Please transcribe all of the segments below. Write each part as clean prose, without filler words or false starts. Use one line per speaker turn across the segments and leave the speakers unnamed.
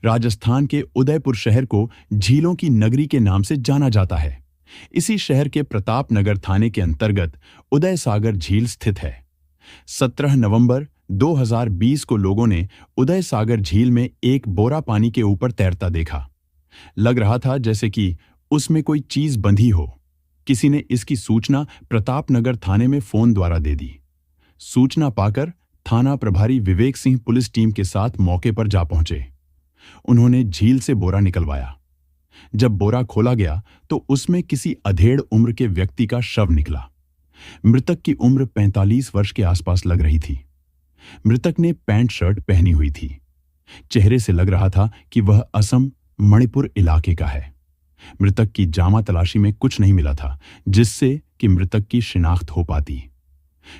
राजस्थान के उदयपुर शहर को झीलों की नगरी के नाम से जाना जाता है। इसी शहर के प्रतापनगर थाने के अंतर्गत उदय सागर झील स्थित है। 17 नवंबर 2020 को लोगों ने उदय सागर झील में एक बोरा पानी के ऊपर तैरता देखा। लग रहा था जैसे कि उसमें कोई चीज बंधी हो। किसी ने इसकी सूचना प्रतापनगर थाने में फोन द्वारा दे दी। सूचना पाकर थाना प्रभारी विवेक सिंह पुलिस टीम के साथ मौके पर जा पहुंचे। उन्होंने झील से बोरा निकलवाया। जब बोरा खोला गया तो उसमें किसी अधेड़ उम्र के व्यक्ति का शव निकला। मृतक की उम्र 45 वर्ष के आसपास लग रही थी। मृतक ने पैंट शर्ट पहनी हुई थी। चेहरे से लग रहा था कि वह असम मणिपुर इलाके का है। मृतक की जामा तलाशी में कुछ नहीं मिला था जिससे कि मृतक की शिनाख्त हो पाती।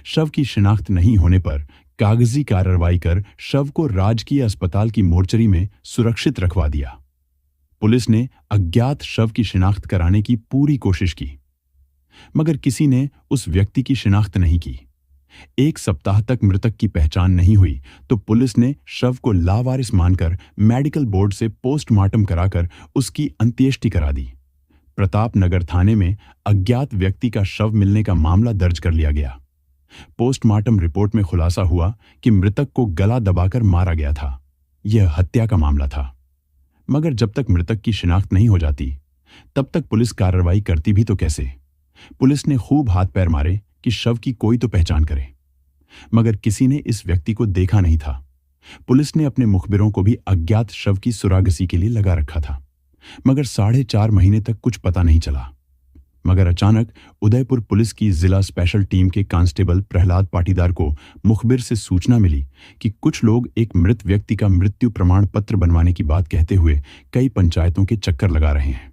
शव की शिनाख्त नहीं होने पर कागजी कार्रवाई कर शव को राजकीय अस्पताल की मोर्चरी में सुरक्षित रखवा दिया। पुलिस ने अज्ञात शव की शिनाख्त कराने की पूरी कोशिश की, मगर किसी ने उस व्यक्ति की शिनाख्त नहीं की। 1 सप्ताह तक मृतक की पहचान नहीं हुई तो पुलिस ने शव को लावारिस मानकर मेडिकल बोर्ड से पोस्टमार्टम कराकर उसकी अंत्येष्टि करा दी। प्रतापनगर थाने में अज्ञात व्यक्ति का शव मिलने का मामला दर्ज कर लिया गया। पोस्टमार्टम रिपोर्ट में खुलासा हुआ कि मृतक को गला दबाकर मारा गया था। यह हत्या का मामला था। मगर जब तक मृतक की शिनाख्त नहीं हो जाती तब तक पुलिस कार्रवाई करती भी तो कैसे। पुलिस ने खूब हाथ पैर मारे कि शव की कोई तो पहचान करे, मगर किसी ने इस व्यक्ति को देखा नहीं था। पुलिस ने अपने मुखबिरों को भी अज्ञात शव की सुरागसी के लिए लगा रखा था, मगर 4.5 महीने तक कुछ पता नहीं चला। मगर अचानक उदयपुर पुलिस की जिला स्पेशल टीम के कांस्टेबल प्रहलाद पाटीदार को मुखबिर से सूचना मिली कि कुछ लोग एक मृत व्यक्ति का मृत्यु प्रमाण पत्र बनवाने की बात कहते हुए कई पंचायतों के चक्कर लगा रहे हैं।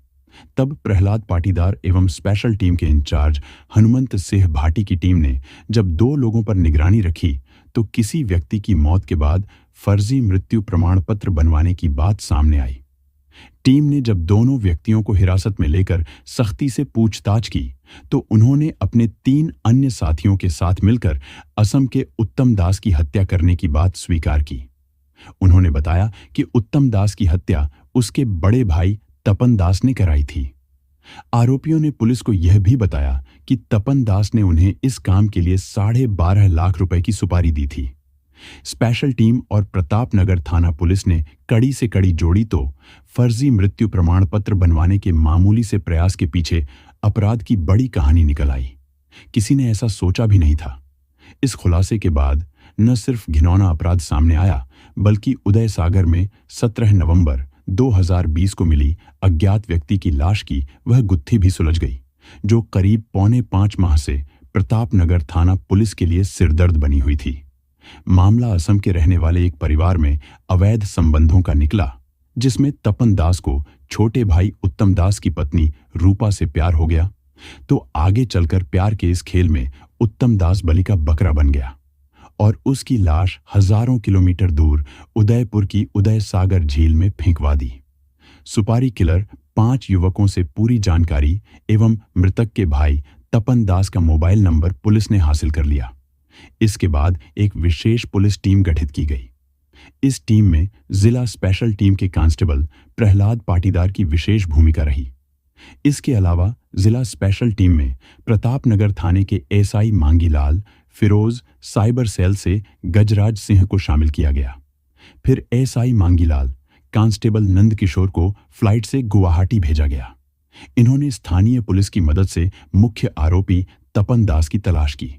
तब प्रहलाद पाटीदार एवं स्पेशल टीम के इंचार्ज हनुमंत सिंह भाटी की टीम ने जब 2 लोगों पर निगरानी रखी तो किसी व्यक्ति की मौत के बाद फर्जी मृत्यु प्रमाण पत्र बनवाने की बात सामने आई। टीम ने जब दोनों व्यक्तियों को हिरासत में लेकर सख्ती से पूछताछ की तो उन्होंने अपने 3 अन्य साथियों के साथ मिलकर असम के उत्तम दास की हत्या करने की बात स्वीकार की। उन्होंने बताया कि उत्तम दास की हत्या उसके बड़े भाई तपन दास ने कराई थी। आरोपियों ने पुलिस को यह भी बताया कि तपन दास ने उन्हें इस काम के लिए 12.5 लाख रुपए की सुपारी दी थी। स्पेशल टीम और प्रतापनगर थाना पुलिस ने कड़ी से कड़ी जोड़ी तो फर्जी मृत्यु प्रमाण पत्र बनवाने के मामूली से प्रयास के पीछे अपराध की बड़ी कहानी निकल आई। किसी ने ऐसा सोचा भी नहीं था। इस खुलासे के बाद न सिर्फ घिनौना अपराध सामने आया बल्कि उदय सागर में 17 नवंबर 2020 को मिली अज्ञात व्यक्ति की लाश की वह गुत्थी भी सुलझ गई, जो करीब 4.25 माह से प्रतापनगर थाना पुलिस के लिए सिरदर्द बनी हुई थी। मामला असम के रहने वाले एक परिवार में अवैध संबंधों का निकला, जिसमें तपन दास को छोटे भाई उत्तम दास की पत्नी रूपा से प्यार हो गया तो आगे चलकर प्यार के इस खेल में उत्तम दास बलि का बकरा बन गया और उसकी लाश हजारों किलोमीटर दूर उदयपुर की उदय सागर झील में फेंकवा दी। सुपारी किलर 5 युवकों से पूरी जानकारी एवं मृतक के भाई तपन दास का मोबाइल नंबर पुलिस ने हासिल कर लिया। इसके बाद एक विशेष पुलिस टीम गठित की गई। इस टीम में जिला स्पेशल टीम के कांस्टेबल प्रहलाद पाटीदार की विशेष भूमिका रही। इसके अलावा जिला स्पेशल टीम में प्रतापनगर थाने के SI Mangilal, Firoz, cyber cell से गजराज सिंह को शामिल किया गया। फिर एसआई मांगीलाल, कांस्टेबल नंद किशोर को फ्लाइट से गुवाहाटी भेजा गया। इन्होंने स्थानीय पुलिस की मदद से मुख्य आरोपी तपन दास की तलाश की।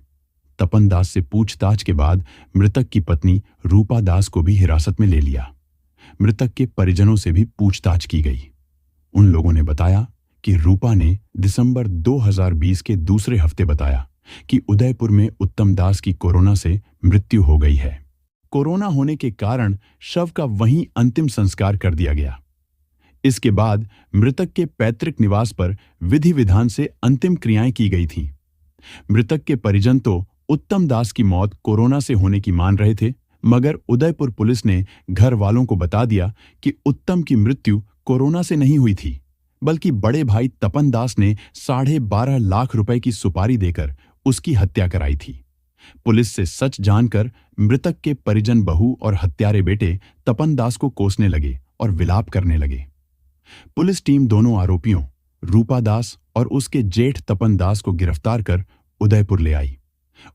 तपन दास से पूछताछ के बाद मृतक की पत्नी रूपा दास को भी हिरासत में ले लिया। मृतक के परिजनों से भी पूछताछ की गई। उन लोगों ने बताया कि रूपा ने दिसंबर 2020 के दूसरे हफ्ते बताया कि उदयपुर में उत्तम दास की कोरोना से मृत्यु हो गई है। कोरोना होने के कारण शव का वहीं अंतिम संस्कार कर दिया गया। इसके बाद मृतक के पैतृक निवास पर विधि विधान से अंतिम क्रियाएं की गई थीं। मृतक के परिजन तो उत्तम दास की मौत कोरोना से होने की मान रहे थे, मगर उदयपुर पुलिस ने घर वालों को बता दिया कि उत्तम की मृत्यु कोरोना से नहीं हुई थी, बल्कि बड़े भाई तपन दास ने 12.5 लाख रुपए की सुपारी देकर उसकी हत्या कराई थी। पुलिस से सच जानकर मृतक के परिजन बहू और हत्यारे बेटे तपन दास को कोसने लगे और विलाप करने लगे। पुलिस टीम दोनों आरोपियों रूपा दास और उसके जेठ तपन दास को गिरफ्तार कर उदयपुर ले आई।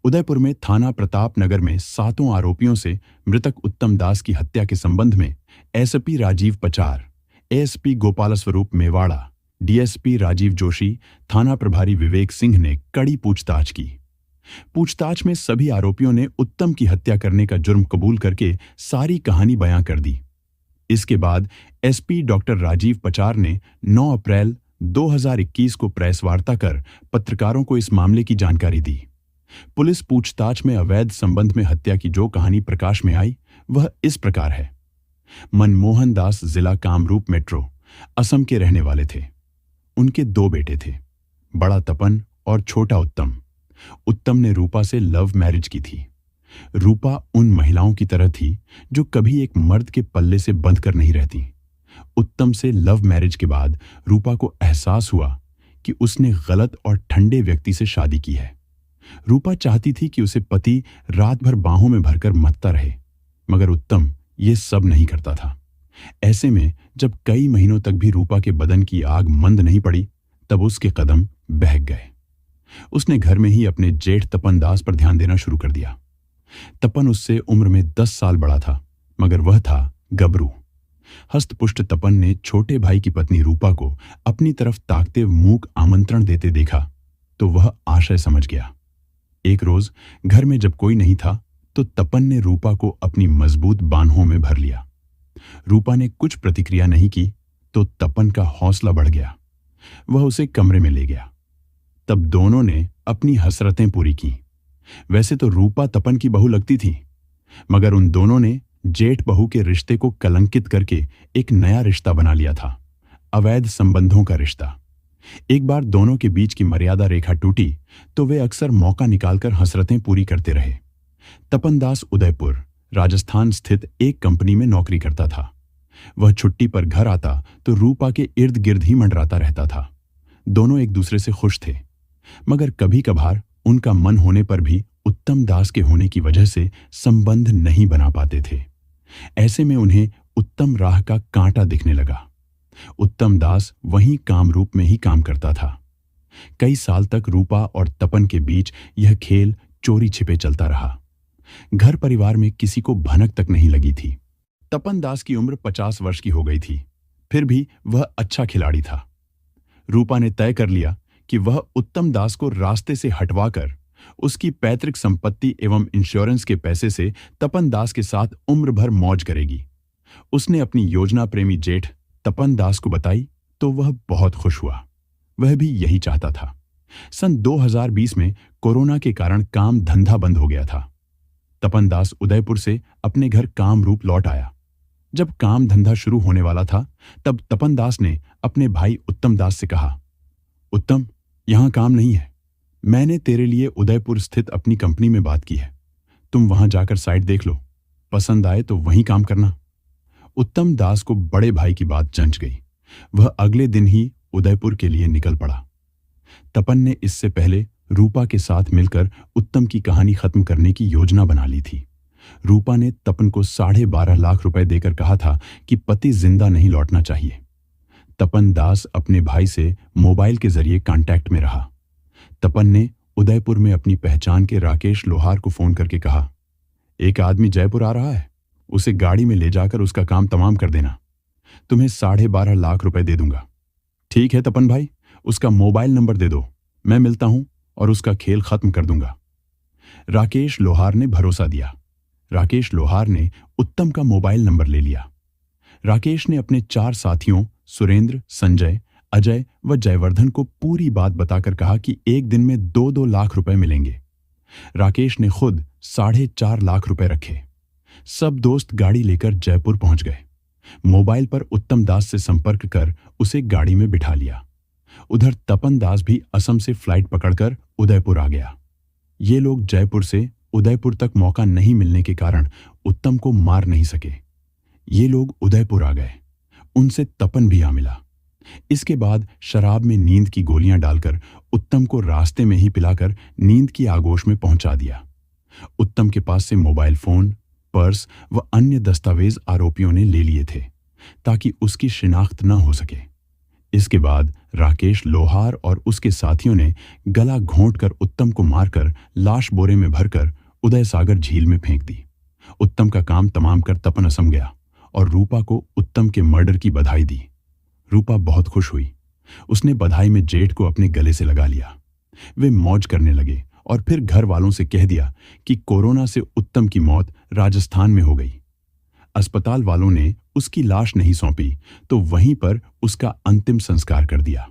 उदयपुर में थाना प्रताप नगर में 7 आरोपियों से मृतक उत्तम दास की हत्या के संबंध में एसपी राजीव पचार, एएसपी गोपाल स्वरूप मेवाड़ा, डीएसपी राजीव जोशी, थाना प्रभारी विवेक सिंह ने कड़ी पूछताछ की। पूछताछ में सभी आरोपियों ने उत्तम की हत्या करने का जुर्म कबूल करके सारी कहानी बयां कर दी। इसके बाद एसपी डॉक्टर राजीव पचार ने 9 अप्रैल 2021 को प्रेस वार्ता कर पत्रकारों को इस मामले की जानकारी दी। पुलिस पूछताछ में अवैध संबंध में हत्या की जो कहानी प्रकाश में आई वह इस प्रकार है। मनमोहन दास जिला कामरूप मेट्रो असम के रहने वाले थे। उनके 2 बेटे थे, बड़ा तपन और छोटा उत्तम। उत्तम ने रूपा से लव मैरिज की थी। रूपा उन महिलाओं की तरह थी जो कभी एक मर्द के पल्ले से बंध कर नहीं रहती। उत्तम से लव मैरिज के बाद रूपा को एहसास हुआ कि उसने गलत और ठंडे व्यक्ति से शादी की है। रूपा चाहती थी कि उसे पति रात भर बाहों में भरकर मत्ता रहे, मगर उत्तम ये सब नहीं करता था। ऐसे में जब कई महीनों तक भी रूपा के बदन की आग मंद नहीं पड़ी, तब उसके कदम बहक गए। उसने घर में ही अपने जेठ तपन दास पर ध्यान देना शुरू कर दिया। तपन उससे उम्र में 10 साल बड़ा था, मगर वह था गबरू। हस्तपुष्ट तपन ने छोटे भाई की पत्नी रूपा को अपनी तरफ ताकते मूक आमंत्रण देते देखा तो वह आशय समझ गया। एक रोज घर में जब कोई नहीं था तो तपन ने रूपा को अपनी मजबूत बाहों में भर लिया। रूपा ने कुछ प्रतिक्रिया नहीं की तो तपन का हौसला बढ़ गया। वह उसे कमरे में ले गया। तब दोनों ने अपनी हसरतें पूरी की। वैसे तो रूपा तपन की बहू लगती थी, मगर उन दोनों ने जेठ बहू के रिश्ते को कलंकित करके एक नया रिश्ता बना लिया था, अवैध संबंधों का रिश्ता। एक बार दोनों के बीच की मर्यादा रेखा टूटी तो वे अक्सर मौका निकालकर हसरतें पूरी करते रहे। तपन दास उदयपुर, राजस्थान स्थित एक कंपनी में नौकरी करता था। वह छुट्टी पर घर आता तो रूपा के इर्द गिर्द ही मंडराता रहता था। दोनों एक दूसरे से खुश थे, मगर कभी कभार उनका मन होने पर भी उत्तम दास के होने की वजह से संबंध नहीं बना पाते थे। ऐसे में उन्हें उत्तम राह का कांटा दिखने लगा। उत्तम दास वहीं कामरूप में ही काम करता था। कई साल तक रूपा और तपन के बीच यह खेल चोरी छिपे चलता रहा। घर परिवार में किसी को भनक तक नहीं लगी थी। तपन दास की उम्र 50 वर्ष की हो गई थी, फिर भी वह अच्छा खिलाड़ी था। रूपा ने तय कर लिया कि वह उत्तम दास को रास्ते से हटवाकर उसकी पैतृक संपत्ति एवं इंश्योरेंस के पैसे से तपन दास के साथ उम्र भर मौज करेगी। उसने अपनी योजना प्रेमी जेठ तपन दास को बताई तो वह बहुत खुश हुआ। वह भी यही चाहता था। सन 2020 में कोरोना के कारण काम धंधा बंद हो गया था। तपन दास उदयपुर से अपने घर कामरूप लौट आया। जब काम धंधा शुरू होने वाला था तब तपन दास ने अपने भाई उत्तम दास से कहा, उत्तम, यहां काम नहीं है। मैंने तेरे लिए उदयपुर स्थित अपनी कंपनी में बात की है। तुम वहां जाकर साइट देख लो, पसंद आए तो वहीं काम करना। उत्तम दास को बड़े भाई की बात जंच गई। वह अगले दिन ही उदयपुर के लिए निकल पड़ा। तपन ने इससे पहले रूपा के साथ मिलकर उत्तम की कहानी खत्म करने की योजना बना ली थी। रूपा ने तपन को 12.5 लाख रुपए देकर कहा था कि पति जिंदा नहीं लौटना चाहिए। तपन दास अपने भाई से मोबाइल के जरिए कांटेक्ट में रहा। तपन ने उदयपुर में अपनी पहचान के राकेश लोहार को फोन करके कहा, एक आदमी जयपुर आ रहा है, उसे गाड़ी में ले जाकर उसका काम तमाम कर देना। तुम्हें 12.5 लाख रुपए दे दूंगा। ठीक है तपन भाई, उसका मोबाइल नंबर दे दो, मैं मिलता हूं और उसका खेल खत्म कर दूंगा। राकेश लोहार ने भरोसा दिया। राकेश लोहार ने उत्तम का मोबाइल नंबर ले लिया। राकेश ने अपने 4 साथियों सुरेंद्र, संजय, अजय व जयवर्धन को पूरी बात बताकर कहा कि एक दिन में 2-2 लाख रुपए मिलेंगे। राकेश ने खुद 4.5 लाख रुपए रखे। सब दोस्त गाड़ी लेकर जयपुर पहुंच गए। मोबाइल पर उत्तम दास से संपर्क कर उसे गाड़ी में बिठा लिया। उधर तपन दास भी असम से फ्लाइट पकड़कर उदयपुर आ गया। ये लोग जयपुर से उदयपुर तक मौका नहीं मिलने के कारण उत्तम को मार नहीं सके। ये लोग उदयपुर आ गए। उनसे तपन भी आ मिला। इसके बाद शराब में नींद की गोलियां डालकर उत्तम को रास्ते में ही पिलाकर नींद की आगोश में पहुंचा दिया। उत्तम के पास से मोबाइल फोन, पर्स व अन्य दस्तावेज आरोपियों ने ले लिए थे। ताकि उसकी शिनाख्त न हो सके। इसके बाद राकेश लोहार और उसके साथियों ने गला घोंटकर उत्तम को मारकर लाश बोरे में भरकर उदय सागर झील में फेंक दी। उत्तम का काम तमाम कर तपन असम गया और रूपा को उत्तम के मर्डर की बधाई दी। रूपा बहुत खुश हुई। उसने बधाई में जेठ को अपने गले से लगा लिया। वे मौज करने लगे और फिर घर वालों से कह दिया कि कोरोना से उत्तम की मौत राजस्थान में हो गई। अस्पताल वालों ने उसकी लाश नहीं सौंपी तो वहीं पर उसका अंतिम संस्कार कर दिया।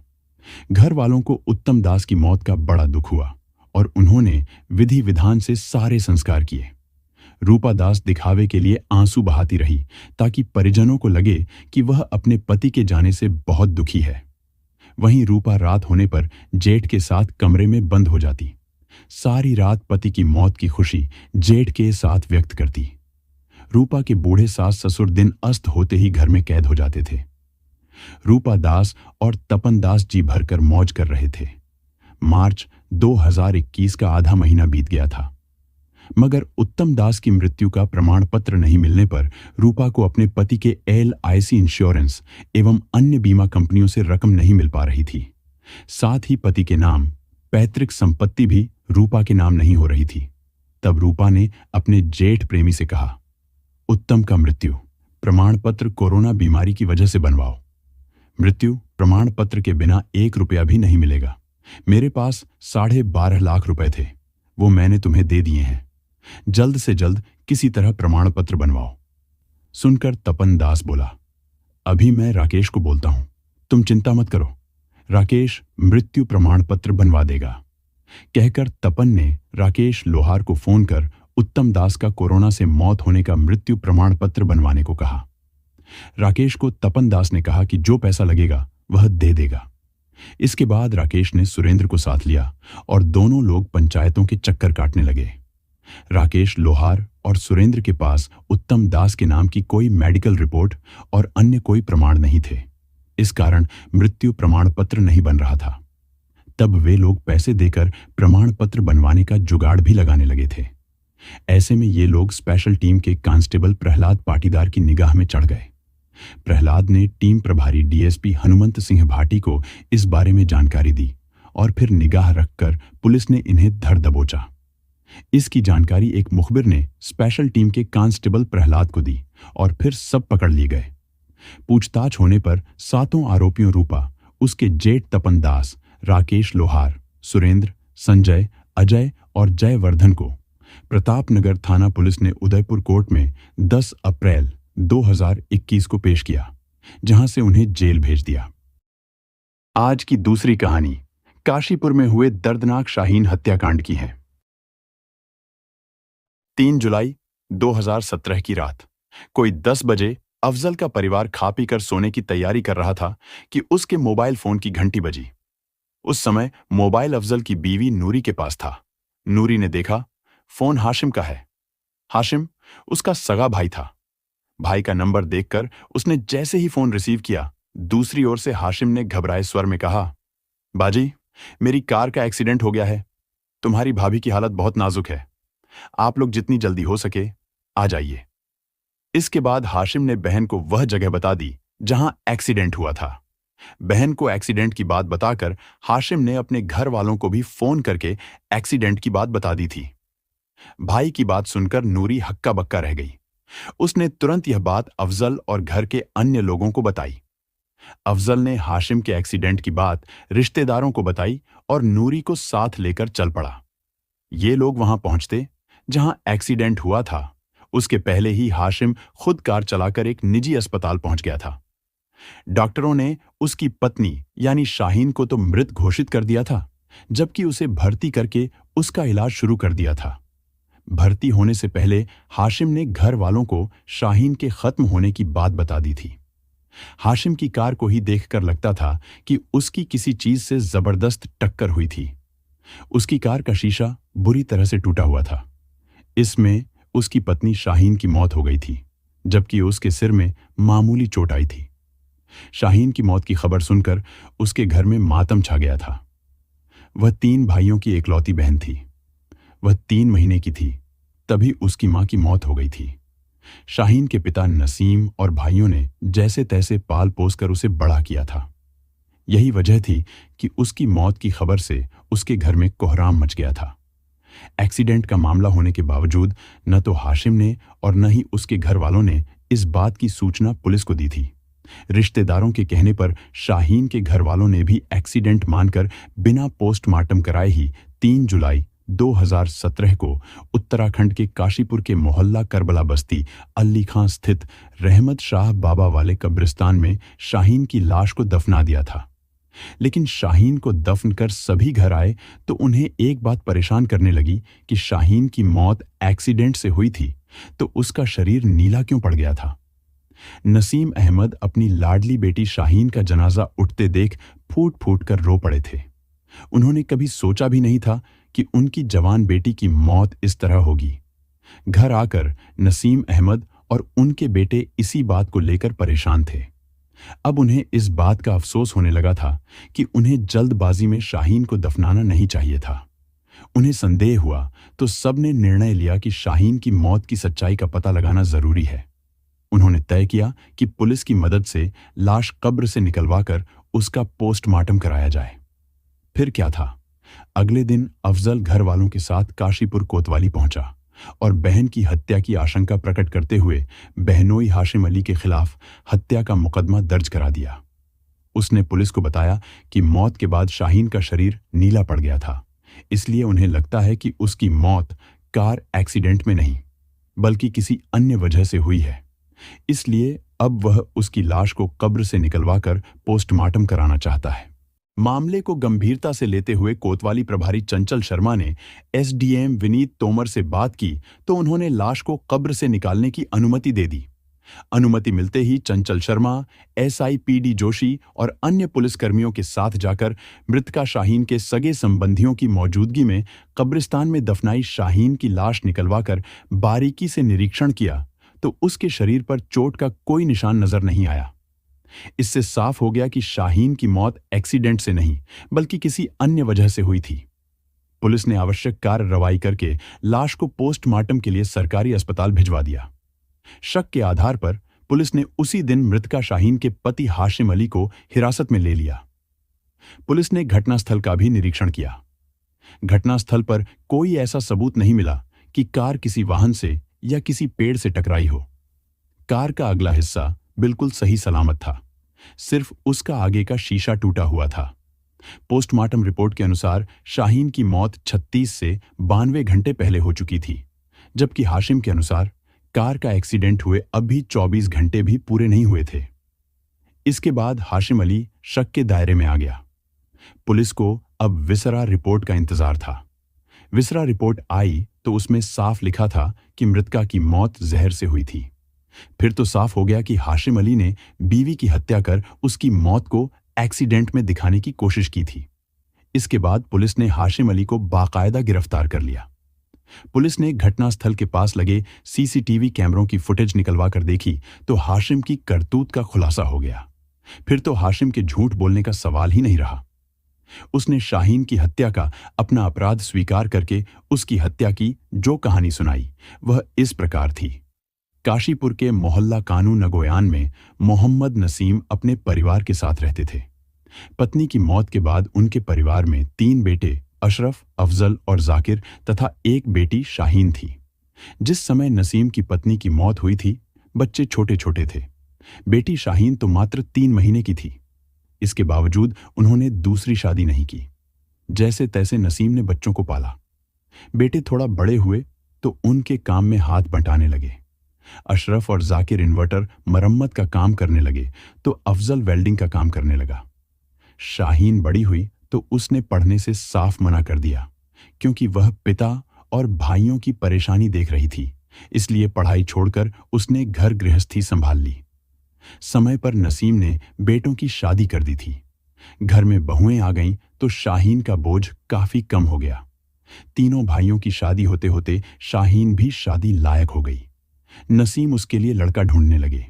घर वालों को उत्तम दास की मौत का बड़ा दुख हुआ और उन्होंने विधि विधान से सारे संस्कार किए। रूपा दास दिखावे के लिए आंसू बहाती रही ताकि परिजनों को लगे कि वह अपने पति के जाने से बहुत दुखी है। वहीं रूपा रात होने पर जेठ के साथ कमरे में बंद हो जाती। सारी रात पति की मौत की खुशी जेठ के साथ व्यक्त करती। रूपा के बूढ़े सास ससुर दिन अस्त होते ही घर में कैद हो जाते थे। रूपा दास और तपन दास जी भरकर मौज कर रहे थे। मार्च 2021 का आधा महीना बीत गया था, मगर उत्तम दास की मृत्यु का प्रमाण पत्र नहीं मिलने पर रूपा को अपने पति के LIC इंश्योरेंस एवं अन्य बीमा कंपनियों से रकम नहीं मिल पा रही थी। साथ ही पति के नाम पैतृक संपत्ति भी रूपा के नाम नहीं हो रही थी। तब रूपा ने अपने जेठ प्रेमी से कहा, उत्तम का मृत्यु प्रमाण पत्र कोरोना बीमारी की वजह से बनवाओ। मृत्यु प्रमाण पत्र के बिना 1 रुपया भी नहीं मिलेगा। मेरे पास 12.5 लाख रुपए थे, वो मैंने तुम्हें दे दिए हैं। जल्द से जल्द किसी तरह प्रमाण पत्र बनवाओ। सुनकर तपन दास बोला, अभी मैं राकेश को बोलता हूं, तुम चिंता मत करो, राकेश मृत्यु प्रमाण पत्र बनवा देगा। कहकर तपन ने राकेश लोहार को फोन कर उत्तम दास का कोरोना से मौत होने का मृत्यु प्रमाण पत्र बनवाने को कहा। राकेश को तपन दास ने कहा कि जो पैसा लगेगा वह दे देगा। इसके बाद राकेश ने सुरेंद्र को साथ लिया और दोनों लोग पंचायतों के चक्कर काटने लगे। राकेश लोहार और सुरेंद्र के पास उत्तम दास के नाम की कोई मेडिकल रिपोर्ट और अन्य कोई प्रमाण नहीं थे। इस कारण मृत्यु प्रमाण पत्र नहीं बन रहा था। तब वे लोग पैसे देकर प्रमाण पत्र बनवाने का जुगाड़ भी लगाने लगे थे। ऐसे में ये लोग स्पेशल टीम के कांस्टेबल प्रहलाद पाटीदार की निगाह में चढ़ गए। प्रहलाद ने टीम प्रभारी DSP हनुमंत सिंह भाटी को इस बारे में जानकारी दी और फिर निगाह रखकर पुलिस ने इन्हें धर दबोचा। इसकी जानकारी एक मुखबिर ने स्पेशल टीम के कांस्टेबल प्रहलाद को दी और फिर सब पकड़ लिए गए। पूछताछ होने पर 7 आरोपियों रूपा, उसके जेठ तपन दास, राकेश लोहार, सुरेंद्र, संजय, अजय और जयवर्धन को प्रतापनगर थाना पुलिस ने उदयपुर कोर्ट में 10 अप्रैल 2021 को पेश किया, जहां से उन्हें जेल भेज दिया। आज की दूसरी कहानी काशीपुर में हुए दर्दनाक शाहीन हत्याकांड की है। 3 जुलाई 2017 की रात कोई 10 बजे अफजल का परिवार खा पी कर सोने की तैयारी कर रहा था कि उसके मोबाइल फोन की घंटी बजी। उस समय मोबाइल अफजल की बीवी नूरी के पास था। नूरी ने देखा फोन हाशिम का है। हाशिम उसका सगा भाई था। भाई का नंबर देखकर उसने जैसे ही फोन रिसीव किया, दूसरी ओर से हाशिम ने घबराए स्वर में कहा, बाजी, मेरी कार का एक्सीडेंट हो गया है। तुम्हारी भाभी की हालत बहुत नाजुक है। आप लोग जितनी जल्दी हो सके आ जाइए। इसके बाद हाशिम ने बहन को वह जगह बता दी जहां एक्सीडेंट हुआ था। बहन को एक्सीडेंट की बात बताकर हाशिम ने अपने घर वालों को भी फोन करके एक्सीडेंट की बात बता दी थी। भाई की बात सुनकर नूरी हक्का बक्का रह गई। उसने तुरंत यह बात अफजल और घर के अन्य लोगों को बताई। अफजल ने हाशिम के एक्सीडेंट की बात रिश्तेदारों को बताई और नूरी को साथ लेकर चल पड़ा। ये लोग वहां पहुंचते जहां एक्सीडेंट हुआ था, उसके पहले ही हाशिम खुद कार चलाकर एक निजी अस्पताल पहुंच गया था। डॉक्टरों ने उसकी पत्नी यानी शाहीन को तो मृत घोषित कर दिया था, जबकि उसे भर्ती करके उसका इलाज शुरू कर दिया था। भर्ती होने से पहले हाशिम ने घर वालों को शाहीन के खत्म होने की बात बता दी थी। हाशिम की कार को ही देखकर लगता था कि उसकी किसी चीज से जबरदस्त टक्कर हुई थी। उसकी कार का शीशा बुरी तरह से टूटा हुआ था। इसमें उसकी पत्नी शाहीन की मौत हो गई थी, जबकि उसके सिर में मामूली चोट आई थी। शाहीन की मौत की खबर सुनकर उसके घर में मातम छा गया था। वह 3 भाइयों की एकलौती बहन थी। वह 3 महीने की थी, तभी उसकी मां की मौत हो गई थी। शाहीन के पिता नसीम और भाइयों ने जैसे तैसे पाल पोस कर उसे बड़ा किया था। यही वजह थी कि उसकी मौत की खबर से उसके घर में कोहराम मच गया था। एक्सीडेंट का मामला होने के बावजूद न तो हाशिम ने और न ही उसके घर वालों ने इस बात की सूचना पुलिस को दी थी। रिश्तेदारों के कहने पर शाहीन के घर वालों ने भी एक्सीडेंट मानकर बिना पोस्टमार्टम कराए ही 3 जुलाई 2017 को उत्तराखंड के काशीपुर के मोहल्ला करबला बस्ती अली खां स्थित रहमत शाह बाबा वाले कब्रिस्तान में शाहीन की लाश को दफना दिया था। लेकिन शाहीन को दफन कर सभी घर आए तो उन्हें एक बात परेशान करने लगी कि शाहीन की मौत एक्सीडेंट से हुई थी तो उसका शरीर नीला क्यों पड़ गया था। नसीम अहमद अपनी लाडली बेटी शाहीन का जनाजा उठते देख फूट फूट कर रो पड़े थे। उन्होंने कभी सोचा भी नहीं था कि उनकी जवान बेटी की मौत इस तरह होगी। घर आकर नसीम अहमद और उनके बेटे इसी बात को लेकर परेशान थे। अब उन्हें इस बात का अफसोस होने लगा था कि उन्हें जल्दबाजी में शाहीन को दफनाना नहीं चाहिए था। उन्हें संदेह हुआ तो सबने निर्णय लिया कि शाहीन की मौत की सच्चाई का पता लगाना जरूरी है। उन्होंने तय किया कि पुलिस की मदद से लाश कब्र से निकलवाकर उसका पोस्टमार्टम कराया जाए। फिर क्या था, अगले दिन अफजल घर वालों के साथ काशीपुर कोतवाली पहुंचा और बहन की हत्या की आशंका प्रकट करते हुए बहनोई हाशिम अली के खिलाफ हत्या का मुकदमा दर्ज करा दिया। उसने पुलिस को बताया कि मौत के बाद शाहीन का शरीर नीला पड़ गया था, इसलिए उन्हें लगता है कि उसकी मौत कार एक्सीडेंट में नहीं बल्कि किसी अन्य वजह से हुई है। इसलिए अब वह उसकी लाश को कब्र से निकलवाकर पोस्टमार्टम कराना चाहता है। मामले को गंभीरता से लेते हुए कोतवाली प्रभारी चंचल शर्मा ने एसडीएम विनीत तोमर से बात की तो उन्होंने लाश को कब्र से निकालने की अनुमति दे दी। अनुमति मिलते ही चंचल शर्मा, एसआई पीडी जोशी और अन्य पुलिसकर्मियों के साथ जाकर मृतका शाहीन के सगे संबंधियों की मौजूदगी में कब्रिस्तान में दफनाई शाहीन की लाश निकलवाकर बारीकी से निरीक्षण किया तो उसके शरीर पर चोट का कोई निशान नजर नहीं आया। इससे साफ हो गया कि शाहीन की मौत एक्सीडेंट से नहीं बल्कि किसी अन्य वजह से हुई थी। पुलिस ने आवश्यक कार्रवाई करके लाश को पोस्टमार्टम के लिए सरकारी अस्पताल भिजवा दिया। शक के आधार पर पुलिस ने उसी दिन मृतका शाहीन के पति हाशिम अली को हिरासत में ले लिया। पुलिस ने घटनास्थल का भी निरीक्षण किया। घटनास्थल पर कोई ऐसा सबूत नहीं मिला कि कार किसी वाहन से या किसी पेड़ से टकराई हो। कार का अगला हिस्सा बिल्कुल सही सलामत था, सिर्फ उसका आगे का शीशा टूटा हुआ था। पोस्टमार्टम रिपोर्ट के अनुसार शाहीन की मौत 36 से 92 घंटे पहले हो चुकी थी, जबकि हाशिम के अनुसार कार का एक्सीडेंट हुए अब भी 24 घंटे भी पूरे नहीं हुए थे। इसके बाद हाशिम अली शक के दायरे में आ गया। पुलिस को अब विसरा रिपोर्ट का इंतजार था। विसरा रिपोर्ट आई तो उसमें साफ लिखा था कि मृतका की मौत जहर से हुई थी। फिर तो साफ हो गया कि हाशिम अली ने बीवी की हत्या कर उसकी मौत को एक्सीडेंट में दिखाने की कोशिश की थी। इसके बाद पुलिस ने हाशिम अली को बाकायदा गिरफ्तार कर लिया। पुलिस ने घटनास्थल के पास लगे सीसीटीवी कैमरों की फुटेज निकलवा कर देखी तो हाशिम की करतूत का खुलासा हो गया। फिर तो हाशिम के झूठ बोलने का सवाल ही नहीं रहा। उसने शाहीन की हत्या का अपना अपराध स्वीकार करके उसकी हत्या की जो कहानी सुनाई वह इस प्रकार थी। काशीपुर के मोहल्ला कानू नगोयान में मोहम्मद नसीम अपने परिवार के साथ रहते थे। पत्नी की मौत के बाद उनके परिवार में 3 बेटे अशरफ, अफजल और जाकिर तथा एक बेटी शाहीन थी। जिस समय नसीम की पत्नी की मौत हुई थी बच्चे छोटे छोटे थे। बेटी शाहीन तो मात्र 3 महीने की थी। इसके बावजूद उन्होंने दूसरी शादी नहीं की। जैसे तैसे नसीम ने बच्चों को पाला। बेटे थोड़ा बड़े हुए तो उनके काम में हाथ बंटाने लगे। अशरफ और जाकिर इन्वर्टर मरम्मत का काम करने लगे तो अफजल वेल्डिंग का काम करने लगा। शाहीन बड़ी हुई तो उसने पढ़ने से साफ मना कर दिया, क्योंकि वह पिता और भाइयों की परेशानी देख रही थी। इसलिए पढ़ाई छोड़कर उसने घर गृहस्थी संभाल ली। समय पर नसीम ने बेटों की शादी कर दी थी। घर में बहुएं आ गईं तो शाहीन का बोझ काफी कम हो गया। तीनों भाइयों की शादी होते होते शाहीन भी शादी लायक हो गई। नसीम उसके लिए लड़का ढूंढने लगे।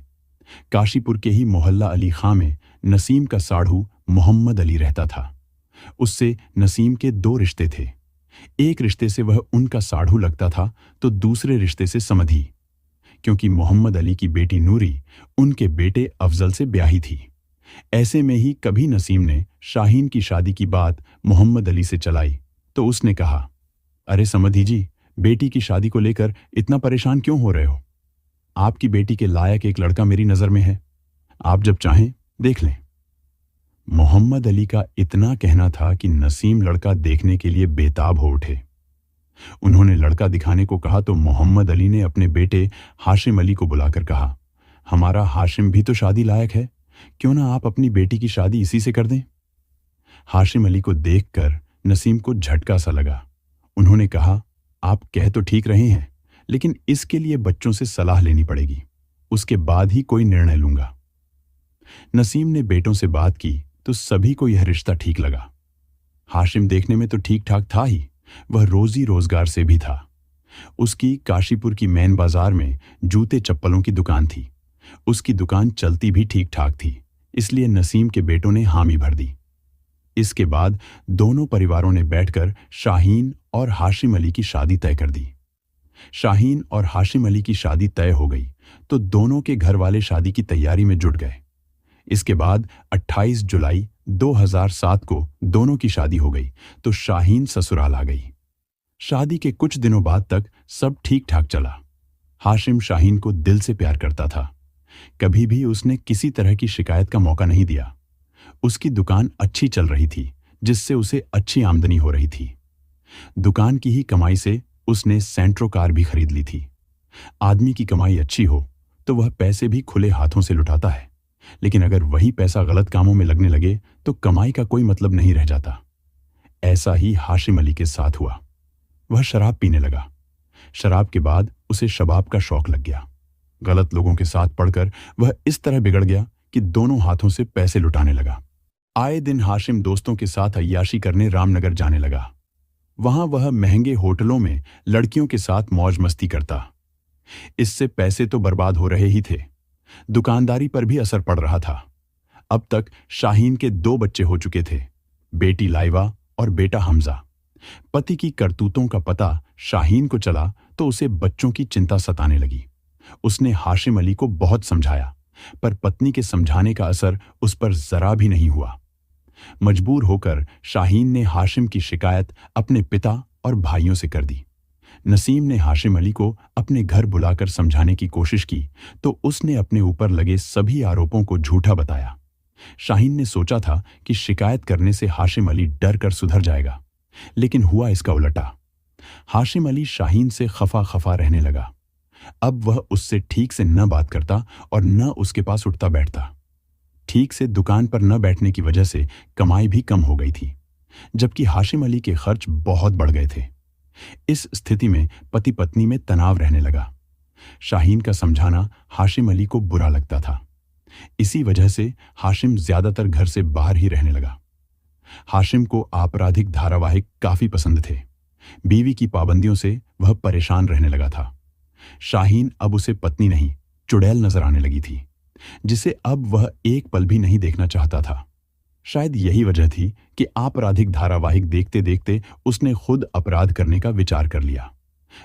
काशीपुर के ही मोहल्ला अली खां में नसीम का साढ़ू मोहम्मद अली रहता था। उससे नसीम के 2 रिश्ते थे। एक रिश्ते से वह उनका साढ़ू लगता था तो दूसरे रिश्ते से समधी। क्योंकि मोहम्मद अली की बेटी नूरी उनके बेटे अफजल से ब्याही थी। ऐसे में ही कभी नसीम ने शाहीन की शादी की बात मोहम्मद अली से चलाई तो उसने कहा, अरे समधी जी, बेटी की शादी को लेकर इतना परेशान क्यों हो रहे हो? आपकी बेटी के लायक एक लड़का मेरी नज़र में है, आप जब चाहें देख लें। मोहम्मद अली का इतना कहना था कि नसीम लड़का देखने के लिए बेताब हो उठे। उन्होंने लड़का दिखाने को कहा तो मोहम्मद अली ने अपने बेटे हाशिम अली को बुलाकर कहा, हमारा हाशिम भी तो शादी लायक है, क्यों ना आप अपनी बेटी की शादी इसी से कर दें। हाशिम अली को देखकर नसीम को झटका सा लगा। उन्होंने कहा, आप कह तो ठीक रहे हैं, लेकिन इसके लिए बच्चों से सलाह लेनी पड़ेगी, उसके बाद ही कोई निर्णय लूंगा। नसीम ने बेटों से बात की तो सभी को यह रिश्ता ठीक लगा। हाशिम देखने में तो ठीक ठाक था ही, वह रोजी रोजगार से भी था। उसकी काशीपुर की मेन बाजार में जूते चप्पलों की दुकान थी। उसकी दुकान चलती भी ठीक ठाक थी, इसलिए नसीम के बेटों ने हामी भर दी। इसके बाद दोनों परिवारों ने बैठकर शाहीन और हाशिम अली की शादी तय कर दी। शाहीन और हाशिम अली की शादी तय हो गई तो दोनों के घर वाले शादी की तैयारी में जुट गए। इसके बाद 28 जुलाई 2007 को दोनों की शादी हो गई तो शाहीन ससुराल आ गई। शादी के कुछ दिनों बाद तक सब ठीक ठाक चला। हाशिम शाहीन को दिल से प्यार करता था। कभी भी उसने किसी तरह की शिकायत का मौका नहीं दिया। उसकी दुकान अच्छी चल रही थी, जिससे उसे अच्छी आमदनी हो रही थी। दुकान की ही कमाई से उसने सेंट्रो कार भी खरीद ली थी। आदमी की कमाई अच्छी हो तो वह पैसे भी खुले हाथों से लुटाता है, लेकिन अगर वही पैसा गलत कामों में लगने लगे तो कमाई का कोई मतलब नहीं रह जाता। ऐसा ही हाशिम अली के साथ हुआ। वह शराब पीने लगा। शराब के बाद उसे शबाब का शौक लग गया। गलत लोगों के साथ पड़कर वह इस तरह बिगड़ गया कि दोनों हाथों से पैसे लुटाने लगा। आए दिन हाशिम दोस्तों के साथ अय्याशी करने रामनगर जाने लगा। वहां वह महंगे होटलों में लड़कियों के साथ मौज मस्ती करता। इससे पैसे तो बर्बाद हो रहे ही थे, दुकानदारी पर भी असर पड़ रहा था। अब तक शाहीन के 2 बच्चे हो चुके थे, बेटी लाइवा और बेटा हमजा। पति की करतूतों का पता शाहीन को चला तो उसे बच्चों की चिंता सताने लगी। उसने हाशिम अली को बहुत समझाया, पर पत्नी के समझाने का असर उस पर जरा भी नहीं हुआ। मजबूर होकर शाहीन ने हाशिम की शिकायत अपने पिता और भाइयों से कर दी। नसीम ने हाशिम अली को अपने घर बुलाकर समझाने की कोशिश की तो उसने अपने ऊपर लगे सभी आरोपों को झूठा बताया। शाहीन ने सोचा था कि शिकायत करने से हाशिम अली डर कर सुधर जाएगा, लेकिन हुआ इसका उलटा। हाशिम अली शाहीन से खफा खफा रहने लगा। अब वह उससे ठीक से न बात करता और न उसके पास उठता बैठता। ठीक से दुकान पर न बैठने की वजह से कमाई भी कम हो गई थी, जबकि हाशिम अली के खर्च बहुत बढ़ गए थे। इस स्थिति में पति पत्नी में तनाव रहने लगा। शाहीन का समझाना हाशिम अली को बुरा लगता था। इसी वजह से हाशिम ज्यादातर घर से बाहर ही रहने लगा। हाशिम को आपराधिक धारावाहिक काफी पसंद थे। बीवी की पाबंदियों से वह परेशान रहने लगा था। शाहीन अब उसे पत्नी नहीं, चुड़ैल नजर आने लगी थी, जिसे अब वह एक पल भी नहीं देखना चाहता था। शायद यही वजह थी कि आपराधिक धारावाहिक देखते देखते उसने खुद अपराध करने का विचार कर लिया।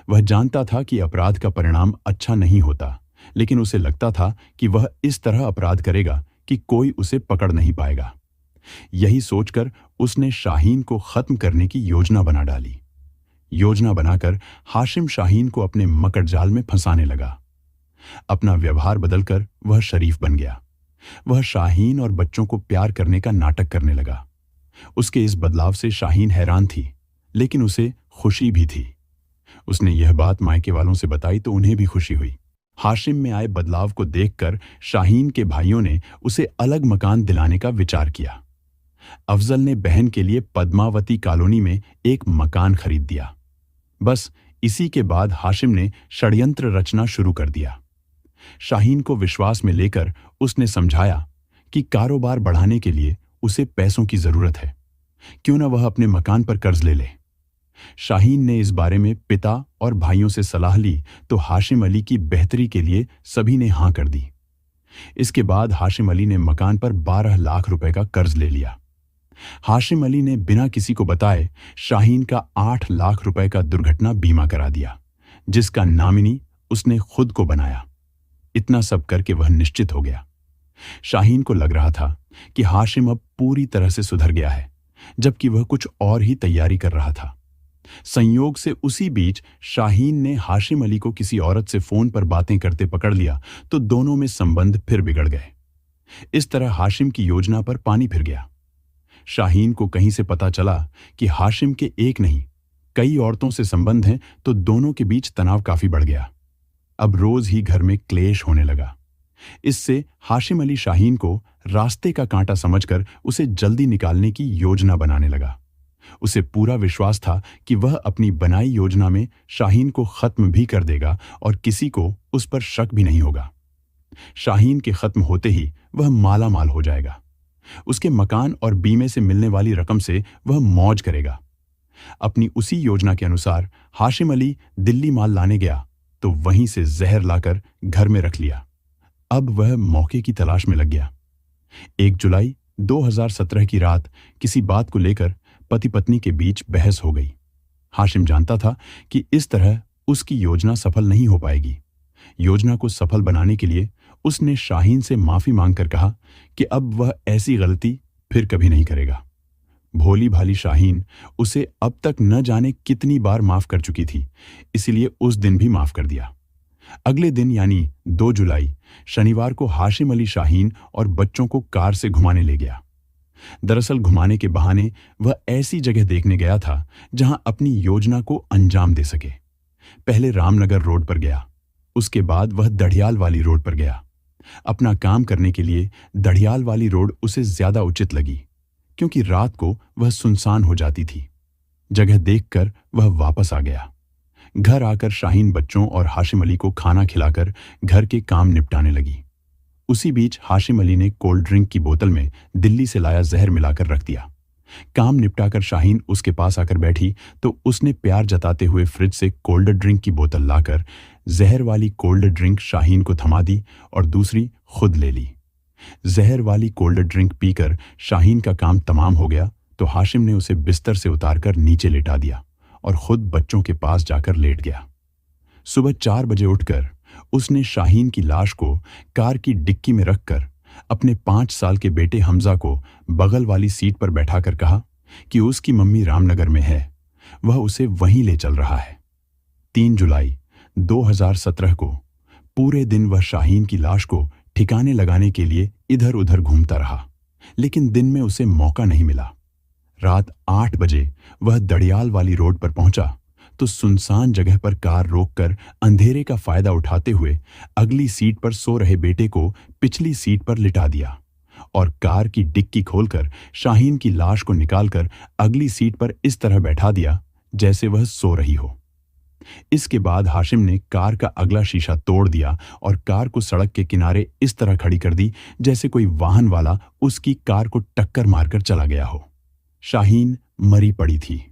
वह जानता था कि अपराध का परिणाम अच्छा नहीं होता, लेकिन उसे लगता था कि वह इस तरह अपराध करेगा कि कोई उसे पकड़ नहीं पाएगा। यही सोचकर उसने शाहीन को खत्म करने की योजना बना डाली। योजना बनाकर हाशिम शाहीन को अपने मकड़ जाल में फंसाने लगा। अपना व्यवहार बदलकर वह शरीफ बन गया। वह शाहीन और बच्चों को प्यार करने का नाटक करने लगा। उसके इस बदलाव से शाहीन हैरान थी, लेकिन उसे खुशी भी थी। उसने यह बात मायके वालों से बताई तो उन्हें भी खुशी हुई। हाशिम में आए बदलाव को देखकर शाहीन के भाइयों ने उसे अलग मकान दिलाने का विचार किया। अफजल ने बहन के लिए पद्मावती कॉलोनी में एक मकान खरीद दिया। बस इसी के बाद हाशिम ने षड्यंत्र रचना शुरू कर दिया। शाहीन को विश्वास में लेकर उसने समझाया कि कारोबार बढ़ाने के लिए उसे पैसों की जरूरत है, क्यों न वह अपने मकान पर कर्ज ले ले। शाहीन ने इस बारे में पिता और भाइयों से सलाह ली तो हाशिम अली की बेहतरी के लिए सभी ने हां कर दी। इसके बाद हाशिम अली ने मकान पर 12 लाख रुपए का कर्ज ले लिया। हाशिम अली ने बिना किसी को बताए शाहीन का 8 लाख रुपए का दुर्घटना बीमा करा दिया, जिसका नामिनी उसने खुद को बनाया। इतना सब करके वह निश्चित हो गया। शाहीन को लग रहा था कि हाशिम अब पूरी तरह से सुधर गया है, जबकि वह कुछ और ही तैयारी कर रहा था। संयोग से उसी बीच शाहीन ने हाशिम अली को किसी औरत से फोन पर बातें करते पकड़ लिया, तो दोनों में संबंध फिर बिगड़ गए। इस तरह हाशिम की योजना पर पानी फिर गया। शाहीन को कहीं से पता चला कि हाशिम के एक नहीं कई औरतों से संबंध हैं, तो दोनों के बीच तनाव काफी बढ़ गया। अब रोज ही घर में क्लेश होने लगा। इससे हाशिम अली शाहीन को रास्ते का कांटा समझकर उसे जल्दी निकालने की योजना बनाने लगा। उसे पूरा विश्वास था कि वह अपनी बनाई योजना में शाहीन को खत्म भी कर देगा और किसी को उस पर शक भी नहीं होगा। शाहीन के खत्म होते ही वह माला माल हो जाएगा। उसके मकान और बीमे से मिलने वाली रकम से वह मौज करेगा। अपनी उसी योजना के अनुसार हाशिम अली दिल्ली माल लाने गया, तो वहीं से जहर लाकर घर में रख लिया। अब वह मौके की तलाश में लग गया। 1 जुलाई 2017 की रात किसी बात को लेकर पति पत्नी के बीच बहस हो गई। हाशिम जानता था कि इस तरह उसकी योजना सफल नहीं हो पाएगी। योजना को सफल बनाने के लिए उसने शाहीन से माफी मांगकर कहा कि अब वह ऐसी गलती फिर कभी नहीं करेगा। भोली भाली शाहीन उसे अब तक न जाने कितनी बार माफ कर चुकी थी, इसलिए उस दिन भी माफ कर दिया। अगले दिन यानी 2 जुलाई शनिवार को हाशिम अली शाहीन और बच्चों को कार से घुमाने ले गया। दरअसल घुमाने के बहाने वह ऐसी जगह देखने गया था जहां अपनी योजना को अंजाम दे सके। पहले रामनगर रोड पर गया, उसके बाद वह दढ़ियाल वाली रोड पर गया। अपना काम करने के लिए दढ़ियाल वाली रोड उसे ज्यादा उचित लगी, क्योंकि रात को वह सुनसान हो जाती थी। जगह देखकर वह वापस आ गया। घर आकर शाहीन बच्चों और हाशिम अली को खाना खिलाकर घर के काम निपटाने लगी। उसी बीच हाशिम अली ने कोल्ड ड्रिंक की बोतल में दिल्ली से लाया जहर मिलाकर रख दिया। काम निपटाकर शाहीन उसके पास आकर बैठी तो उसने प्यार जताते हुए फ्रिज से कोल्ड ड्रिंक की बोतल लाकर जहर वाली कोल्ड ड्रिंक शाहीन को थमा दी और दूसरी खुद ले ली। जहर वाली कोल्ड ड्रिंक पीकर शाहीन का काम तमाम हो गया तो हाशिम ने उसे बिस्तर से उतारकर नीचे लेटा दिया और खुद बच्चों के पास जाकर लेट गया। सुबह 4 बजे उठकर उसने शाहीन की लाश को कार की डिक्की में रखकर अपने 5 साल के बेटे हमजा को बगल वाली सीट पर बैठाकर कहा कि उसकी मम्मी रामनगर में है, वह उसे वहीं ले चल रहा है। 3 जुलाई 2017 को पूरे दिन वह शाहीन की लाश को ठिकाने लगाने के लिए इधर उधर घूमता रहा, लेकिन दिन में उसे मौका नहीं मिला। रात 8 बजे वह दड़ियाल वाली रोड पर पहुंचा तो सुनसान जगह पर कार रोककर अंधेरे का फायदा उठाते हुए अगली सीट पर सो रहे बेटे को पिछली सीट पर लिटा दिया और कार की डिक्की खोलकर शाहीन की लाश को निकालकर अगली सीट पर इस तरह बैठा दिया जैसे वह सो रही हो। इसके बाद हाशिम ने कार का अगला शीशा तोड़ दिया और कार को सड़क के किनारे इस तरह खड़ी कर दी जैसे कोई वाहन वाला उसकी कार को टक्कर मारकर चला गया हो। शाहीन मरी पड़ी थी।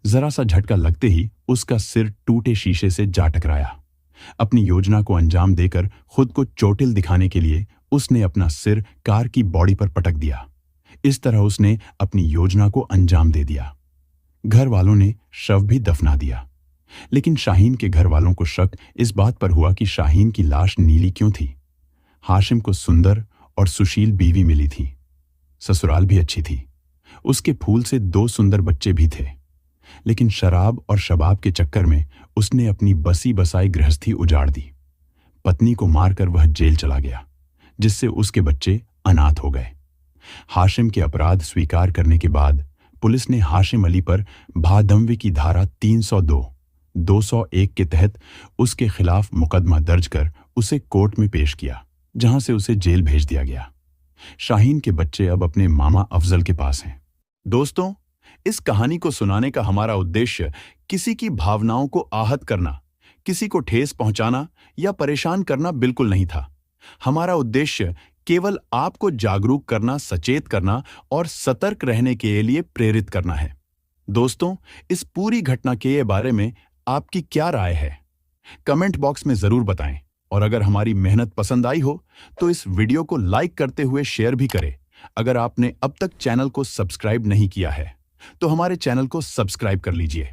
जरा सा झटका लगते ही उसका सिर टूटे शीशे से जा टकराया। अपनी योजना को अंजाम देकर खुद को चोटिल दिखाने के लिए उसने अपना सिर कार की बॉडी पर पटक दिया। इस तरह उसने अपनी योजना को अंजाम दे दिया। घर वालों ने शव भी दफना दिया, लेकिन शाहीन के घर वालों को शक इस बात पर हुआ कि शाहीन की लाश नीली क्यों थी। हाशिम को सुंदर और सुशील बीवी मिली थी, ससुराल भी अच्छी थी, उसके फूल से 2 सुंदर बच्चे भी थे, लेकिन शराब और शबाब के चक्कर में उसने अपनी बसी बसाई गृहस्थी उजाड़ दी। पत्नी को मारकर वह जेल चला गया, जिससे उसके बच्चे अनाथ हो गए। हाशिम के अपराध स्वीकार करने के बाद पुलिस ने हाशिम अली पर भादंवी की धारा 302, 201 के तहत उसके खिलाफ मुकदमा दर्ज कर उसे कोर्ट में पेश किया, जहां से उसे जेल भेज दिया गया। शाहीन के बच्चे अब अपने मामा अफजल के पास हैं। दोस्तों, इस कहानी को सुनाने का हमारा उद्देश्य किसी की भावनाओं को आहत करना, किसी को ठेस पहुंचाना या परेशान करना बिल्कुल नहीं था। हमारा उद्देश्य केवल आपको जागरूक करना, सचेत करना और सतर्क रहने के लिए प्रेरित करना है। दोस्तों, इस पूरी घटना के बारे में आपकी क्या राय है? कमेंट बॉक्स में जरूर बताएं और अगर हमारी मेहनत पसंद आई हो तो इस वीडियो को लाइक करते हुए शेयर भी करें। अगर आपने अब तक चैनल को सब्सक्राइब नहीं किया है तो हमारे चैनल को सब्सक्राइब कर लीजिए।